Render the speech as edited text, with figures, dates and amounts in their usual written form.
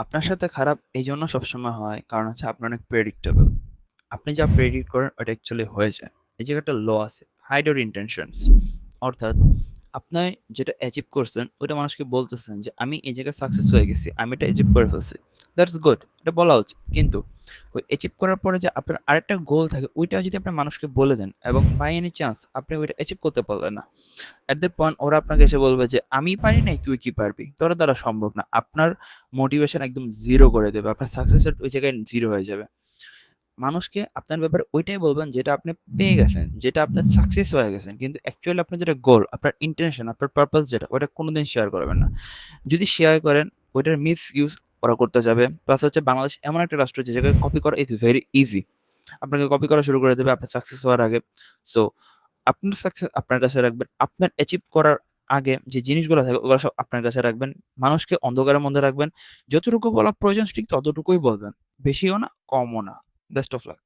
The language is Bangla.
আপনার সাথে খারাপ এই জন্য সবসময় হয় কারণ হচ্ছে আপনি অনেক প্রেডিক্টেবল। আপনি যা প্রেডিক্ট করেন ওটা অ্যাকচুয়ালি হয়ে যায়। এই জায়গায় একটা ল আছে, হাইড ইউর ইন্টেনশনস। অর্থাৎ আপনি যেটা অ্যাচিভ করছেন ওটা মানুষকে বলতেছেন যে আমি এই জায়গায় সাকসেস হয়ে গেছি, আমি এটা অ্যাচিভ করে ফেলছি। দ্যাটস গুড, এটা বলা উচিত। কিন্তু ওই অ্যাচিভ করার পরে যে আপনার আরেকটা গোল থাকে ওইটা যদি আপনি মানুষকে বলে দেন এবং বাই এনি চান্স আপনি ওইটা অ্যাচিভ করতে পারলেন না, এট দ্যাট পয়েন্ট ওরা আপনাকে এসে বলবে যে আমি পারি নাই, তুই কি পারবি, তোর দ্বারা সম্ভব না। আপনার মোটিভেশন একদম জিরো করে দেবে, আপনার সাকসেসের ওই জায়গায় জিরো হয়ে যাবে। মানুষকে আপনার ব্যাপারে ওইটাই বলবেন যেটা আপনি পেয়ে গেছেন, যেটা আপনার সাকসেস হয়ে গেছেন, কিন্তু অ্যাকচুয়ালি আপনার যেটা গোল, আপনার ইন্টেনশন, আপনার পারপাস যেটা, ওটা কোনোদিন শেয়ার করবেন না। যদি শেয়ার করেন ওইটার মিস ইউজ ওরা করতে যাবে। প্লাস হচ্ছে বাংলাদেশ এমন একটা রাষ্ট্র যে জায়গায় কপি করা ইজ ভেরি ইজি, আপনাকে কপি করা শুরু করে দেবে আপনার সাকসেস হওয়ার আগে। সো আপনার সাকসেস আপনার কাছে রাখবেন, আপনার অ্যাচিভ করার আগে যে জিনিসগুলো থাকে ওগুলো সব আপনার কাছে রাখবেন। মানুষকে অন্ধকারের মধ্যে রাখবেন। যতটুকু বলা প্রয়োজন ঠিক ততটুকুই বলবেন, বেশিও না কমও না। Best of luck.